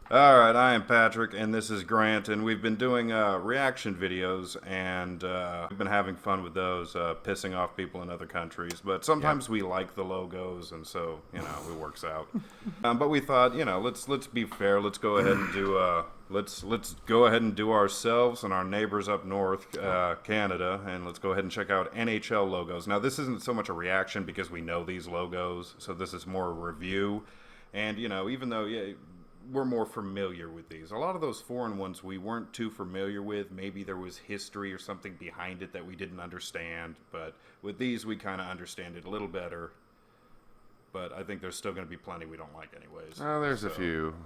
All right, I am Patrick, and this is Grant, and we've been doing reaction videos, and we've been having fun with those, pissing off people in other countries. But sometimes we like the logos, and so it works out. But we thought, let's be fair. Let's go ahead and do let's go ahead and do ourselves and our neighbors up north, Canada, and let's go ahead and check out NHL logos. Now, this isn't so much a reaction because we know these logos, so this is more a review. And even though we're more familiar with these. A lot of those foreign ones we weren't too familiar with. Maybe there was history or something behind it that we didn't understand. But with these, we kind of understand it a little better. But I think there's still going to be plenty we don't like anyways. Oh, there's a few.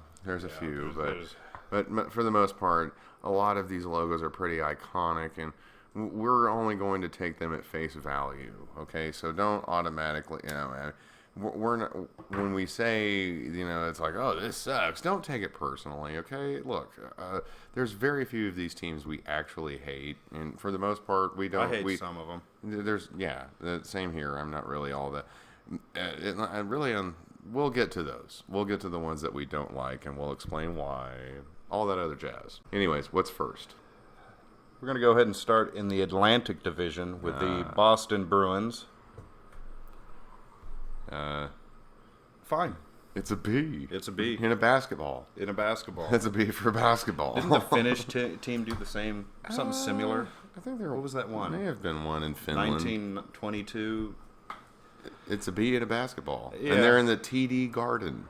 But for the most part, a lot of these logos are pretty iconic, and we're only going to take them at face value. Okay, so don't automatically, we're not, when we say, it's like, oh, this sucks, don't take it personally, okay? Look, there's very few of these teams we actually hate, and for the most part, we don't. I hate some of them. Same here. I'm not really all that. We'll get to those. We'll get to the ones that we don't like, and we'll explain why. All that other jazz. Anyways, what's first? We're going to go ahead and start in the Atlantic Division with the Boston Bruins. Fine. It's a B. It's a B. In a basketball. It's a B for basketball. Didn't the Finnish team do the same, something similar? I think What was that one? May have been one in Finland. 1922. It's a B in a basketball. Yeah. And they're in the TD Garden.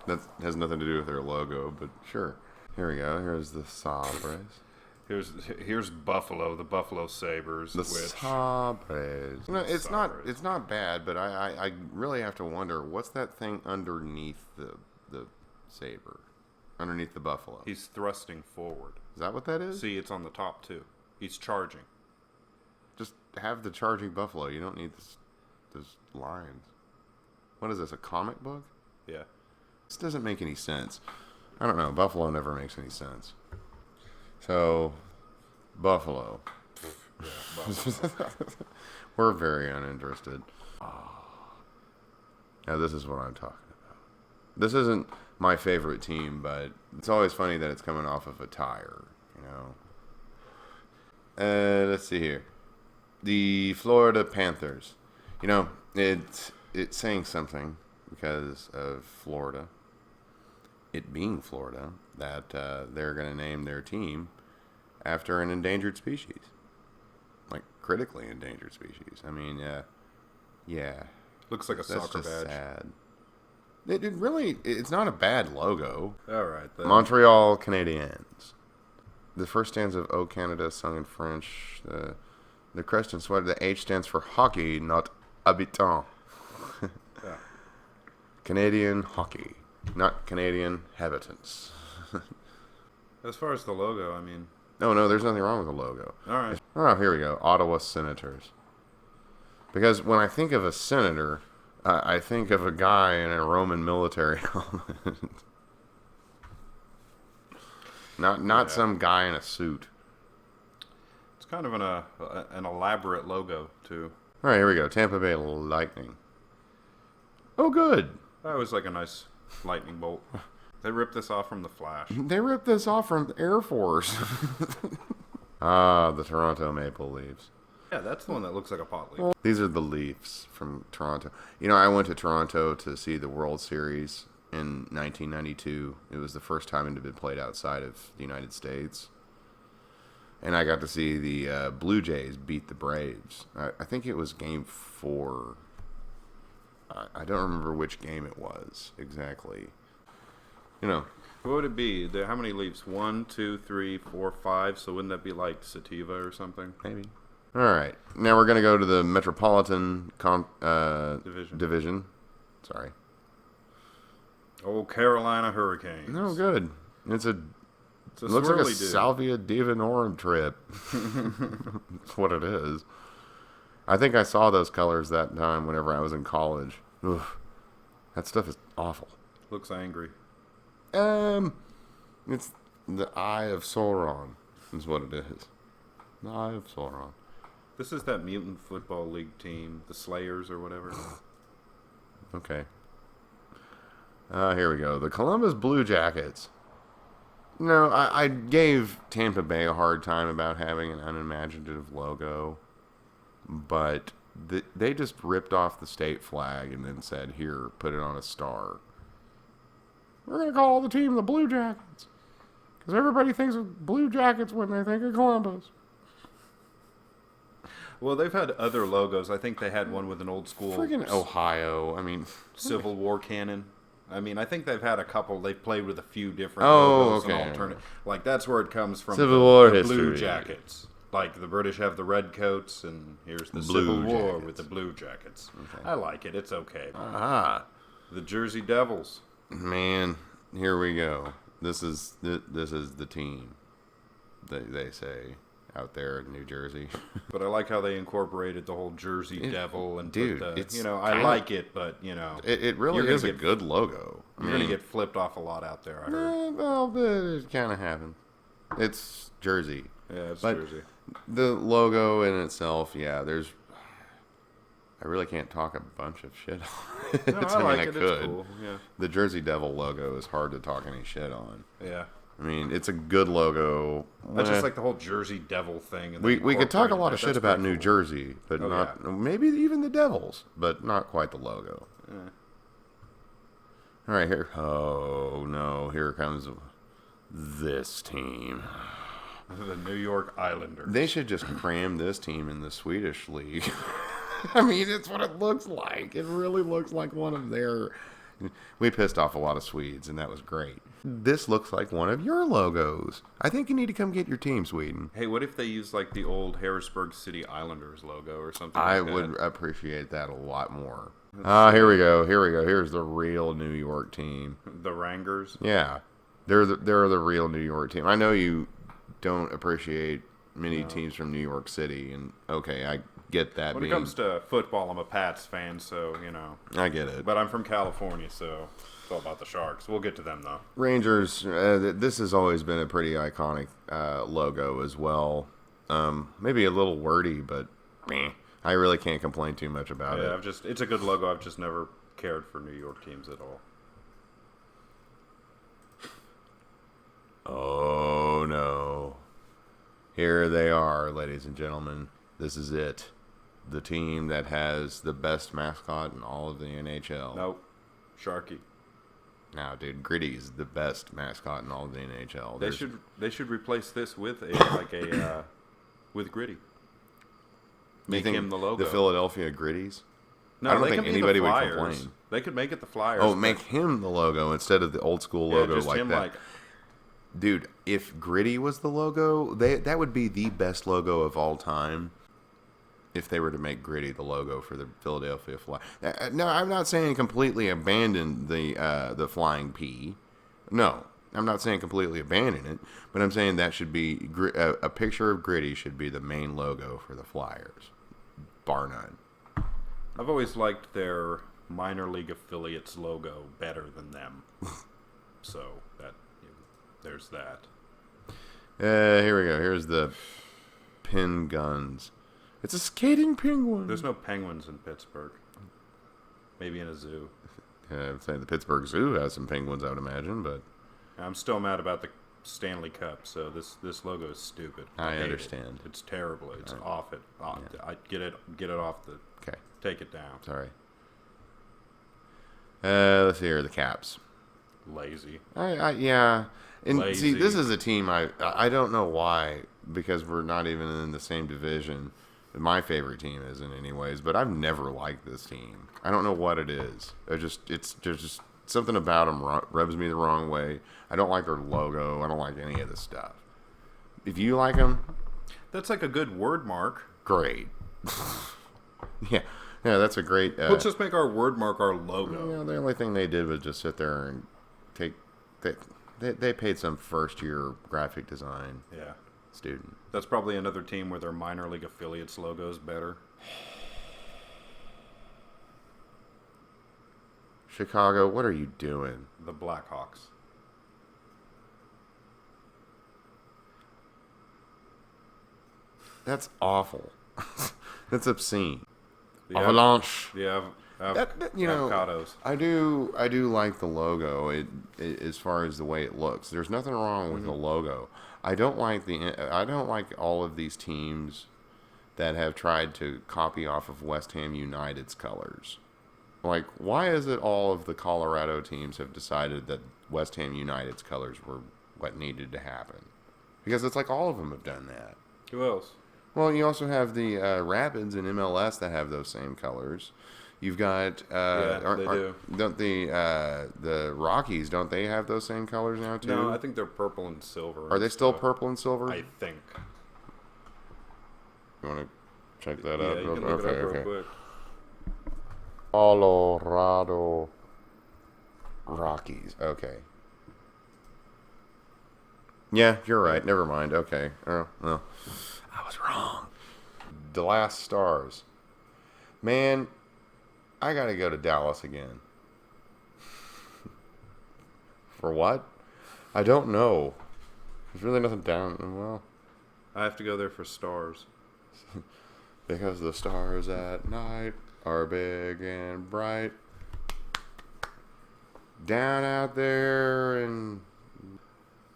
That has nothing to do with their logo, but sure. Here we go. Here's the Sabres. Here's Buffalo, the Buffalo Sabres. The Sabres. It's not bad, but I really have to wonder, what's that thing underneath the saber? Underneath the buffalo? He's thrusting forward. Is that what that is? See, it's on the top too. He's charging. Just have the charging buffalo. You don't need those lines. What is this, a comic book? Yeah. This doesn't make any sense. I don't know. Buffalo never makes any sense. So, Buffalo. Yeah, Buffalo. We're very uninterested. Now, this is what I'm talking about. This isn't my favorite team, but it's always funny that it's coming off of a tire, Let's see here. The Florida Panthers. It's saying something because of Florida. It being Florida, that they're going to name their team after an endangered species. Like, critically endangered species. I mean, yeah. Looks like a soccer just badge. Sad. It's not a bad logo. All right. Then. Montreal Canadiens. The first stanza of O Canada, sung in French. The crest and sweater, the H stands for hockey, not habitant. Yeah. Canadian hockey, not Canadian habitants. As far as the logo, I mean... No, there's nothing wrong with the logo. All right. Oh, here we go. Ottawa Senators. Because when I think of a senator, I think of a guy in a Roman military helmet. Not some guy in a suit. It's kind of an elaborate logo, too. All right, here we go. Tampa Bay Lightning. Oh, good. That was like a nice lightning bolt. They ripped this off from The Flash. They ripped this off from Air Force. The Toronto Maple Leafs. Yeah, that's the one that looks like a pot leaf. These are the Leafs from Toronto. I went to Toronto to see the World Series in 1992. It was the first time it had been played outside of the United States. And I got to see the Blue Jays beat the Braves. I think it was Game 4. I don't remember which game it was exactly. What would it be? How many Leafs? 1, 2, 3, 4, 5. So wouldn't that be like Sativa or something? Maybe. All right. Now we're going to go to the Metropolitan Division. Sorry. Oh, Carolina Hurricanes. No, good. It looks like a Salvia Divinorum trip. That's what it is. I think I saw those colors that time whenever I was in college. Ugh. That stuff is awful. Looks angry. It's the Eye of Sauron is what it is. The Eye of Sauron. This is that mutant football league team, the Slayers or whatever. Okay. Here we go. The Columbus Blue Jackets. No, I gave Tampa Bay a hard time about having an unimaginative logo, but they just ripped off the state flag and then said, "Here, put it on a star." We're gonna call the team the Blue Jackets because everybody thinks of Blue Jackets when they think of Columbus. Well, they've had other logos. I think they had one with an old school Friggin' Ohio. I mean, Civil War cannon. I mean, I think they've had a couple. They've played with a few different Oh, logos okay. and alternate. Like that's where it comes from. Civil War the history. Blue Jackets. Like the British have the red coats, and here's the Blue Civil War Jackets. with the Blue Jackets. Okay. I like it. It's okay. ah, The Jersey Devils. man, here we go. This is the team. They say out there in New Jersey. But I like how they incorporated the whole Jersey Devil and dude, put the, it's I kinda- like it, but It really You're is a gonna get- good logo. you're gonna get flipped off a lot out there. I heard. Well, it kind of happened. It's Jersey. Yeah, it's But Jersey. the logo in itself, yeah, I really can't talk a bunch of shit on it. No, I like it. could. It's cool. Yeah, The Jersey Devil logo is hard to talk any shit on. yeah. I mean, it's a good logo. I Eh, just like the whole Jersey Devil thing. And we could talk a incorporated lot of that. shit That's about pretty New cool. Jersey, but Oh, not yeah. maybe even the Devils, but not quite the logo. Yeah. All right, here. Oh no, here comes this team. The New York Islanders. They should just cram this team in the Swedish league. I mean, it's what it looks like. It really looks like one of their. We pissed off a lot of Swedes, and that was great. This looks like one of your logos. I think you need to come get your team, Sweden. Hey, what if they use like the old Harrisburg City Islanders logo or something? I like would that? appreciate that a lot more. Here we go. Here's the real New York team. The Rangers. Yeah, they're the real New York team. I know you don't appreciate many teams from New York City, and okay, I get that. When it comes to football, I'm a Pats fan, so I get it. But I'm from California, so it's all about the Sharks. We'll get to them though. Rangers, this has always been a pretty iconic logo as well. Maybe a little wordy, but meh. I really can't complain too much about Yeah, it. it's a good logo. I've just never cared for New York teams at all. Oh no. Here they are, ladies and gentlemen. This is it. The team that has the best mascot in all of the NHL. Nope, Sharky. Now, dude, Gritty's the best mascot in all of the NHL. They should replace this with with Gritty. Make him the logo. The Philadelphia Gritties? No, I don't they think can be anybody the would Flyers. complain. They could make it the Flyers. Oh, but- make him the logo instead of the old school yeah, logo just like him that. like Dude, if Gritty was the logo, that would be the best logo of all time. If they were to make Gritty the logo for the Philadelphia Flyers. No, I'm not saying completely abandon the flying P. No, I'm not saying completely abandon it, but I'm saying that should be a picture of Gritty should be the main logo for the Flyers, bar none. I've always liked their minor league affiliates logo better than them. So there's that. Here we go. Here's the pin guns. It's a skating penguin. There's no penguins in Pittsburgh. Maybe in a zoo. I'm saying the Pittsburgh Zoo has some penguins, I would imagine, but I'm still mad about the Stanley Cup. So this logo is stupid. I hate understand. It. It's terrible. It's off it. I get it off the. okay, Take it down. sorry. Let's see here, the Caps. Lazy. Yeah, and see, Lazy. this is a team I don't know why, because we're not even in the same division. My favorite team isn't, anyways. But I've never liked this team. I don't know what it is. There's just something about them rubs me the wrong way. I don't like their logo. I don't like any of this stuff. If you like them, That's like a good word mark. great. yeah, that's a great. Let's just make our word mark our logo. The only thing they did was just sit there and take. They paid some first year graphic design Yeah. student. That's probably another team where their minor league affiliates logo is better. Chicago, what are you doing? The Blackhawks. That's awful. That's obscene. The Avalanche. The Avocados. I do like the logo. As far as the way it looks, there's nothing wrong with the logo. I don't like all of these teams that have tried to copy off of West Ham United's colors. Like, why is it all of the Colorado teams have decided that West Ham United's colors were what needed to happen? Because it's like all of them have done that. Who else? Well, you also have the Rapids in MLS that have those same colors. You've got they do. Don't the Rockies, don't they have those same colors now too? No, I think they're purple and silver. Are they still purple and silver? I think. You want to check that Yeah, out? you can look it up real quick. Colorado Rockies. Okay. Yeah, you're right. Never mind. Okay. Oh, well, I was wrong. The Last Stars. Man, I got to go to Dallas again. For what? I don't know. There's really nothing down. Well, I have to go there for stars. because the stars at night are big and bright. Down out there and...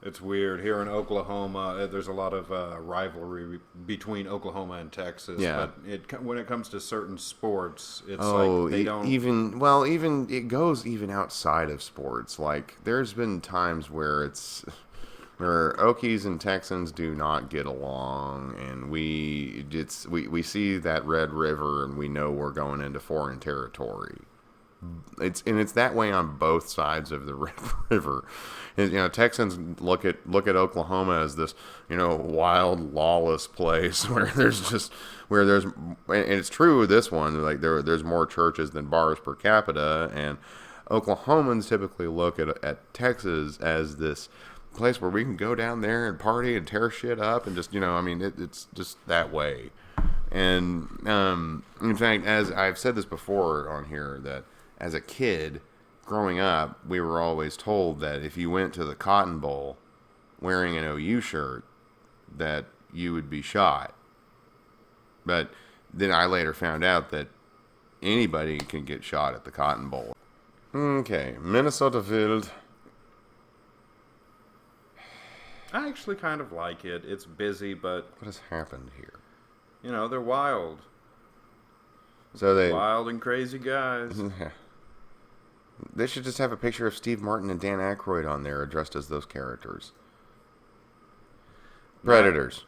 It's weird. Here in Oklahoma, there's a lot of rivalry between Oklahoma and Texas. Yeah. But when it comes to certain sports, it's Oh, like they don't... even it goes even outside of sports. Like, there's been times where where Okies and Texans do not get along, and we see that Red River, and we know we're going into foreign territory. It's that way on both sides of the Red River. And, Texans look at Oklahoma as this, wild, lawless place where and it's true with this one, like there's more churches than bars per capita, and Oklahomans typically look at Texas as this place where we can go down there and party and tear shit up and just, it's just that way. And in fact, as I've said this before on here, that as a kid growing up, we were always told that if you went to the Cotton Bowl wearing an OU shirt, that you would be shot. But then I later found out that anybody can get shot at the Cotton Bowl. Okay, Minnesota Wild. I actually kind of like it. It's busy, but... What has happened here? They're wild. So Wild and crazy guys. They should just have a picture of Steve Martin and Dan Aykroyd on there addressed as those characters. Predators.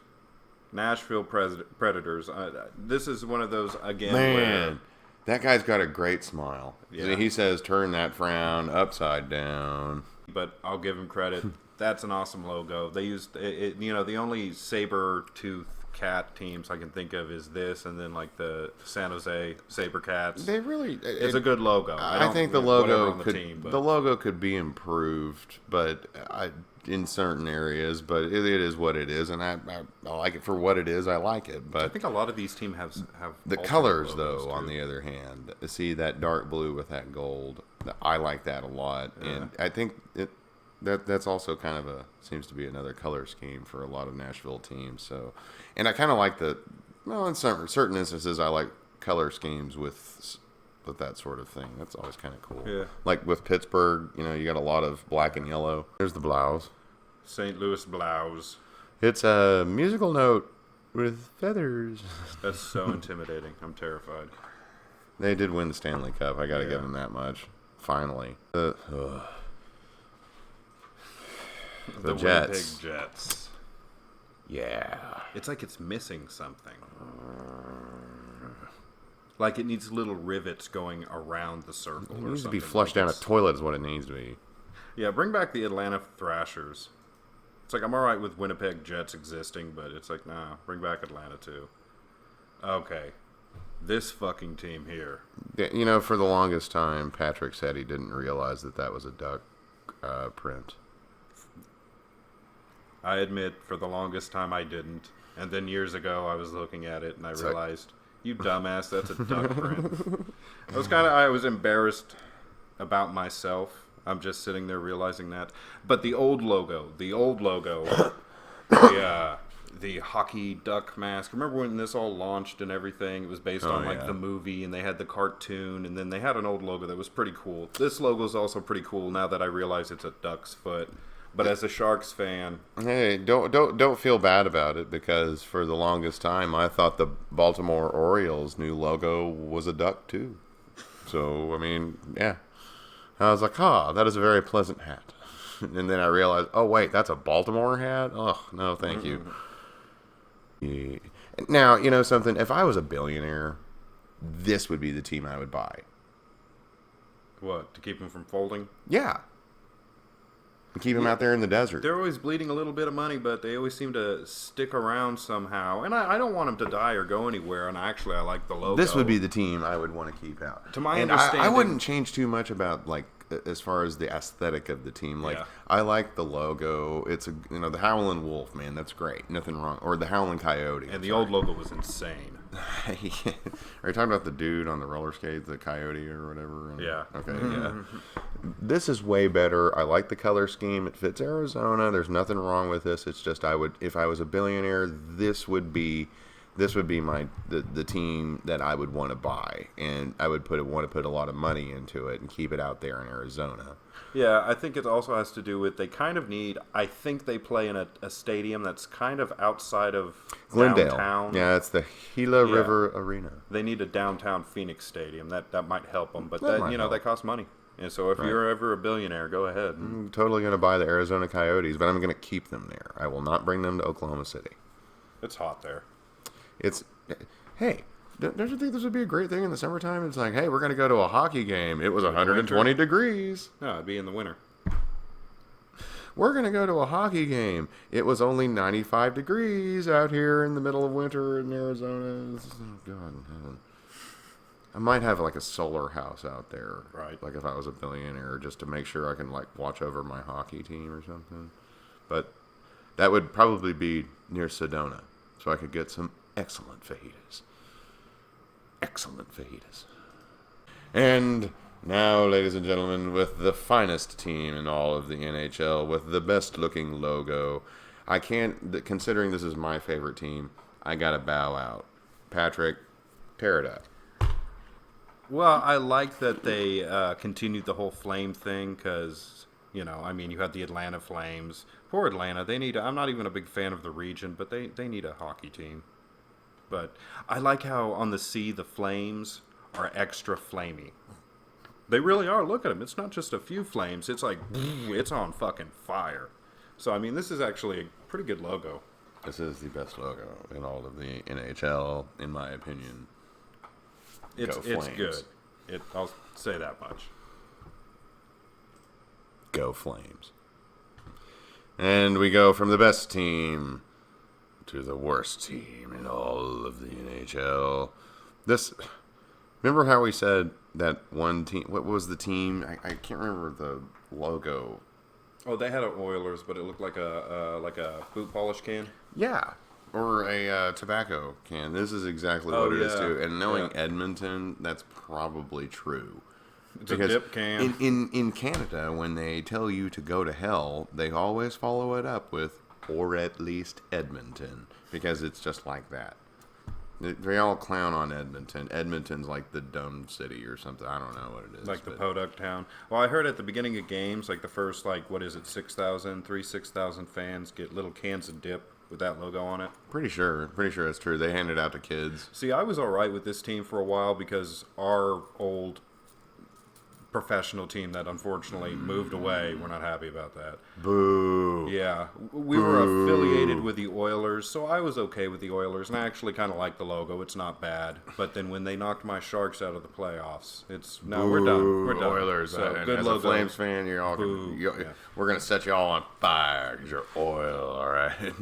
Nashville Predators. This is one of those, again, Man, that guy's got a great smile. Yeah. He says, turn that frown upside down. But I'll give him credit. That's an awesome logo. They used it. The only saber-tooth cat teams I can think of is this, and then like the San Jose SaberCats. They really, it's a good logo. I think the logo the logo could be improved, but in certain areas. But it is what it is, and I like it for what it is. I like it, but I think a lot of these teams have the colors though. On the other hand, see that dark blue with that gold. I like that a lot, and I think that's also kind of seems to be another color scheme for a lot of Nashville teams. So, and I kind of like in certain instances, I like color schemes with that sort of thing. That's always kind of cool. Yeah. Like with Pittsburgh, you got a lot of black and yellow. There's the blouse. St. Louis Blouse. It's a musical note with feathers. That's so intimidating. I'm terrified. They did win the Stanley Cup. I got to give them that much. Finally. The Jets. Winnipeg Jets. Yeah. It's like it's missing something. Like it needs little rivets going around the circle. It needs to be flushed down a toilet is what it needs to be. Yeah, bring back the Atlanta Thrashers. It's like I'm alright with Winnipeg Jets existing, but it's like, nah, bring back Atlanta too. Okay. This fucking team here. For the longest time, Patrick said he didn't realize that was a duck print. I admit, for the longest time I didn't. And then years ago, I was looking at it and I realized, you dumbass, that's a duck print. I was embarrassed about myself. I'm just sitting there realizing that. But the old logo, the hockey duck mask. Remember when this all launched and everything? It was based on like the movie, and they had the cartoon, and then they had an old logo that was pretty cool. This logo is also pretty cool now that I realize it's a duck's foot. But as a Sharks fan, hey, don't feel bad about it, because for the longest time I thought the Baltimore Orioles' new logo was a duck too. So I mean, yeah, I was like, that is a very pleasant hat. And then I realized, oh wait, that's a Baltimore hat. Oh no, thank you. Yeah. Now you know something. If I was a billionaire, this would be the team I would buy. what, to keep them from folding? Yeah. Keep them out there in the desert. They're always bleeding a little bit of money, but they always seem to stick around somehow. And I don't want them to die or go anywhere, and actually I like the logo. This would be the team I would want to keep out. To my understanding... I wouldn't change too much about, like, as far as the aesthetic of the team. Like, I like the logo. It's, the Howlin' Wolf, man. That's great. Nothing wrong. Or the Howlin' Coyote. And the old logo was insane. Are you talking about the dude on the roller skates, the coyote or whatever? Yeah. Okay, yeah. This is way better. I like the color scheme. It fits Arizona. There's nothing wrong with this. It's just if I was a billionaire, this would be the team that I would want to buy, and I would want to put a lot of money into it and keep it out there in Arizona. Yeah, I think it also has to do with they kind of need. I think they play in a stadium that's kind of outside of Glendale. Downtown. Yeah, it's the Gila River Arena. They need a downtown Phoenix stadium. That might help them, but that costs money. And so if you're ever a billionaire, go ahead. I'm totally going to buy the Arizona Coyotes, but I'm going to keep them there. I will not bring them to Oklahoma City. It's hot there. Hey, don't you think this would be a great thing in the summertime? It's like, hey, we're going to go to a hockey game. It was 120 degrees. No, it'd be in the winter. We're going to go to a hockey game. It was only 95 degrees out here in the middle of winter in Arizona. Oh, God in heaven. I might have like a solar house out there. Right. Like if I was a billionaire, just to make sure I can like watch over my hockey team or something. But that would probably be near Sedona. So I could get some excellent fajitas. Excellent fajitas. And now, ladies and gentlemen, with the finest team in all of the NHL, with the best looking logo, considering this is my favorite team, I gotta bow out. Patrick, tear it up. Well, I like that they continued the whole flame thing because, you had the Atlanta Flames. Poor Atlanta. I'm not even a big fan of the region, but they need a hockey team. But I like how on the sea the flames are extra flamey. They really are. Look at them. It's not just a few flames. It's like, it's on fucking fire. So, this is actually a pretty good logo. This is the best logo in all of the NHL, in my opinion. It's good. I'll say that much. Go Flames. And we go from the best team to the worst team in all of the NHL. Remember how we said that one team, what was the team? I can't remember the logo. Oh, they had an Oilers, but it looked like a boot polish can. Yeah. Or a tobacco can. This is exactly what it is too. And knowing Edmonton, that's probably true. It's a dip can. In Canada, when they tell you to go to hell, they always follow it up with, or at least Edmonton, because it's just like that. They all clown on Edmonton. Edmonton's like the dumb city or something. I don't know what it is. Like the podunk town. Well, I heard at the beginning of games, like the first, 6,000 fans get little cans of dip with that logo on it. Pretty sure it's true. They hand it out to kids. See, I was all right with this team for a while because our old professional team that unfortunately moved away, we're not happy about that. Boo. Yeah, we were affiliated with the Oilers, so I was okay with the Oilers, and I actually kind of like the logo. It's not bad. But then when they knocked my Sharks out of the playoffs, we're done. We're done. Oilers. So, And good as logo. a Flames fan, you're all we're gonna set you all on fire because you're oil. All right.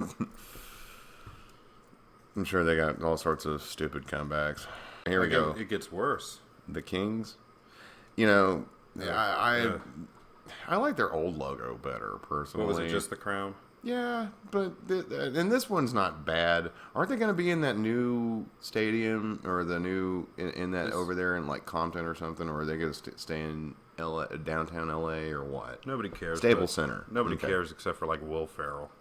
I'm sure they got all sorts of stupid comebacks. Here we go. It gets worse. The Kings. I like their old logo better, personally. What was it, just the crown? Yeah, but and this one's not bad. Aren't they going to be in that new stadium or the new in that over there in like Compton or something, or are they going to stay in downtown LA or what? Nobody cares. Staples Center. Nobody cares except for like Will Ferrell.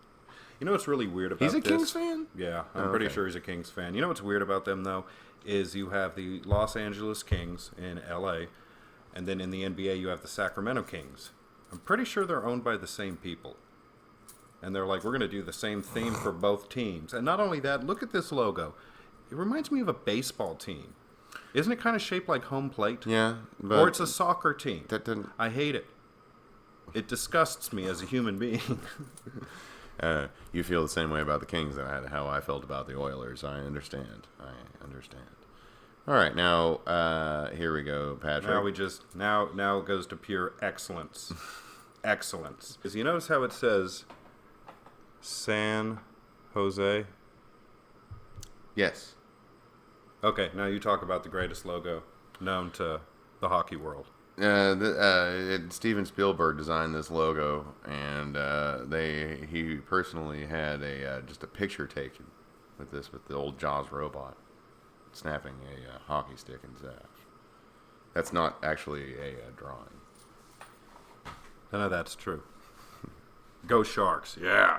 You know what's really weird about He's this? a Kings fan? Yeah, I'm pretty sure he's a Kings fan. You know what's weird about them, though, is you have the Los Angeles Kings in L.A., and then in the NBA you have the Sacramento Kings. I'm pretty sure they're owned by the same people. And they're like, we're going to do the same theme for both teams. And not only that, look at this logo. It reminds me of a baseball team. Isn't it kind of shaped like home plate? Yeah. But or it's a soccer team. That didn't... I hate it. It disgusts me as a human being. You feel the same way about the Kings than how I felt about the Oilers. I understand. All right, now here we go, Patrick. Now it goes to pure excellence. Excellence. Because you notice how it says San Jose? Yes. Okay, now you talk about the greatest logo known to the hockey world. Steven Spielberg designed this logo, and he personally had just a picture taken with the old Jaws robot snapping a hockey stick in half. That's not actually a drawing. None of that's true. Go Sharks, yeah.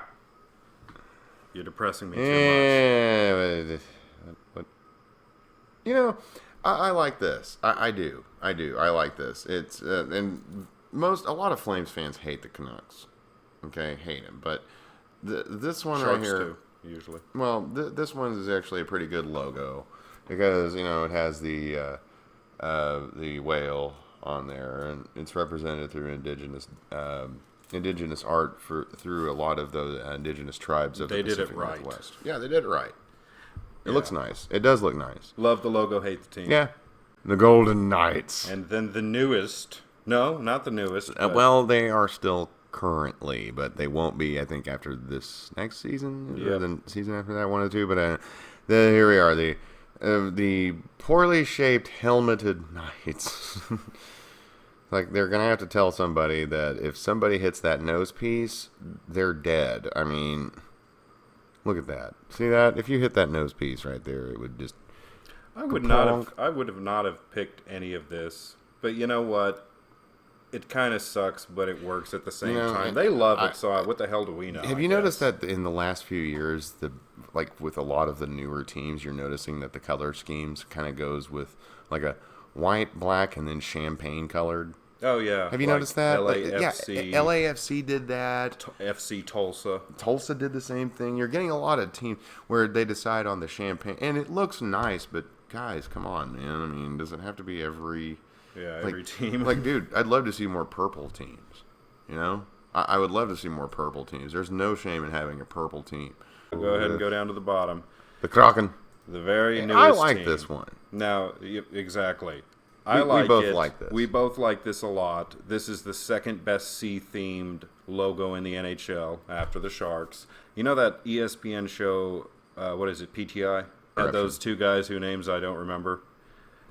You're depressing me too much. But you know, I like this. I do. I like this. It's and a lot of Flames fans hate the Canucks. Okay, hate them. But this one Sharks right here, too, usually. Well, this one is actually a pretty good logo because it has the whale on there, and it's represented through indigenous art through a lot of the indigenous tribes of the Pacific Northwest. Yeah, they did it right. It looks nice. It does look nice. Love the logo, hate the team. Yeah. The Golden Knights. And then the newest. No, not the newest. Well, they are still currently, but they won't be, I think, after this next season. Yeah. Or the season after that, one or two. But here we are. The poorly shaped helmeted Knights. Like, they're going to have to tell somebody that if somebody hits that nose piece, they're dead. I mean, look at that. See that? If you hit that nose piece right there, it would just... I would not have picked any of this. But you know what? It kind of sucks, but it works at the same time. They love it, so what the hell do we know? Have you noticed that in the last few years, with a lot of the newer teams, you're noticing that the color schemes kind of goes with like a white, black, and then champagne colored? Oh, yeah. Have you noticed that? LAFC. Yeah, LAFC did that. FC Tulsa. Tulsa did the same thing. You're getting a lot of teams where they decide on the champagne. And it looks nice, but guys, come on, man. I mean, does it have to be every... Yeah, every team. Like, dude, I'd love to see more purple teams. You know? I would love to see more purple teams. There's no shame in having a purple team. Go ahead and go down to the bottom. The Kraken. The very newest I like team. this one. Now, exactly. We both like this. We both like this a lot. This is the second best sea-themed logo in the NHL after the Sharks. You know that ESPN show, what is it, PTI? Had those two guys whose names I don't remember.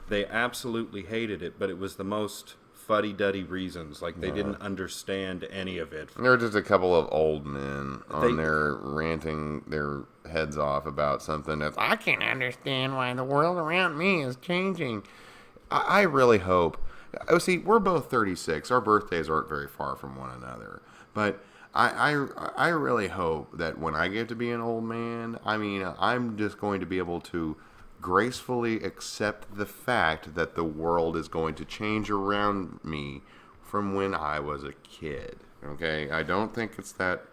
They absolutely hated it, but it was the most fuddy-duddy reasons. Like, they didn't understand any of it. There were just a couple of old men on there ranting their heads off about something that I can't understand why the world around me is changing. I really hope... See, we're both 36. Our birthdays aren't very far from one another. But I really hope that when I get to be an old man, I'm just going to be able to gracefully accept the fact that the world is going to change around me from when I was a kid. Okay? I don't think it's that...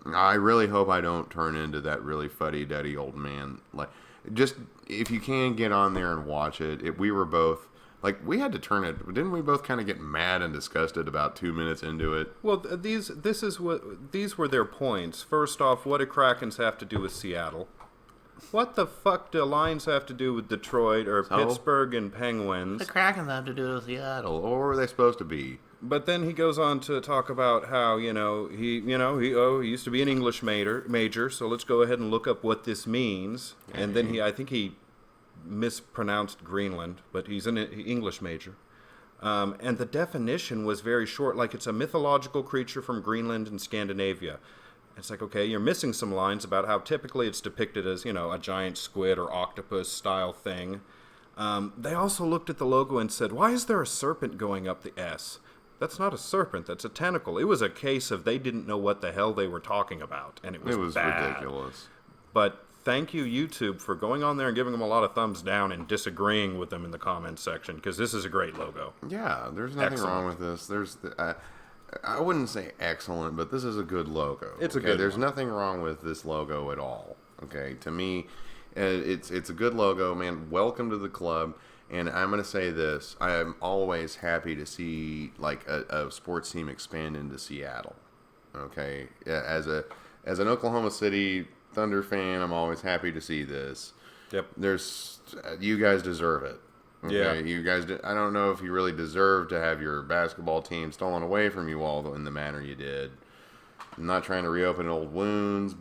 I really hope I don't turn into that really fuddy-duddy old man. Like, just, if you can, get on there and watch it. We were both... Like, we had to turn it... Didn't we both kind of get mad and disgusted about 2 minutes into it? Well, these were their points. First off, what do Krakens have to do with Seattle? What the fuck do Lions have to do with Detroit or Pittsburgh and Penguins? The Krakens have to do with Seattle. Or were they supposed to be? But then he goes on to talk about how, he used to be an English major, so let's go ahead and look up what this means. And then I think he mispronounced Greenland, but he's an English major. And the definition was very short, like it's a mythological creature from Greenland and Scandinavia. It's like, okay, you're missing some lines about how typically it's depicted as, a giant squid or octopus style thing. They also looked at the logo and said, why is there a serpent going up the S? That's not a serpent. That's a tentacle. It was a case of they didn't know what the hell they were talking about, and it was bad. Ridiculous. But thank you, YouTube, for going on there and giving them a lot of thumbs down and disagreeing with them in the comments section, because this is a great logo. Yeah, there's nothing wrong with this. I wouldn't say excellent, but this is a good logo. It's a good There's one. nothing wrong with this logo at all. Okay, to me, it's a good logo, man. Welcome to the club. And I'm going to say this. I am always happy to see like a sports team expand into Seattle. Okay, as an Oklahoma City Thunder fan, I'm always happy to see this. Yep. You guys deserve it. Okay? Yeah. You guys, I don't know if you really deserve to have your basketball team stolen away from you all in the manner you did. I'm not trying to reopen old wounds,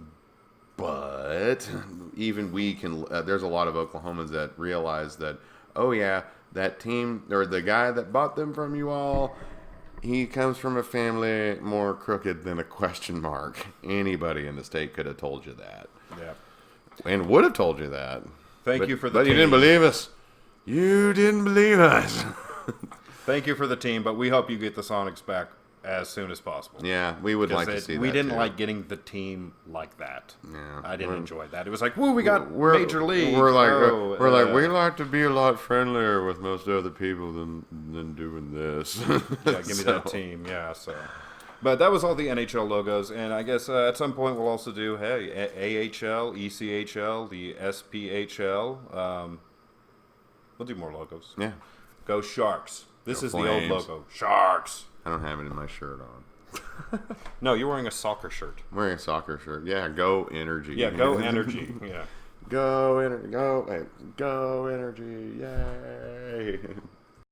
but even we can. There's a lot of Oklahomans that realize that, oh yeah, that team or the guy that bought them from you all, he comes from a family more crooked than a question mark. Anybody in the state could have told you that. Yeah. And would have told you that. Thank you for the But team. you didn't believe us. You didn't believe us. Thank you for the team, but we hope you get the Sonics back as soon as possible. Yeah, we would like to see that. We didn't too. like getting the team like that. Yeah. I didn't enjoy that. It was like, woo, we got Major League. We're like we like to be a lot friendlier with most other people than doing this. Yeah, give me that team. Yeah, so. But that was all the NHL logos, and I guess at some point we'll also do, AHL, ECHL, the SPHL. We'll do more logos. Yeah. Go Sharks. This Go is the Flames. old logo. Sharks. I don't have it in my shirt on. No, you're wearing a soccer shirt. I'm wearing a soccer shirt. Yeah, go energy. Yeah, go energy. Yeah. Go energy. Go energy. Yay.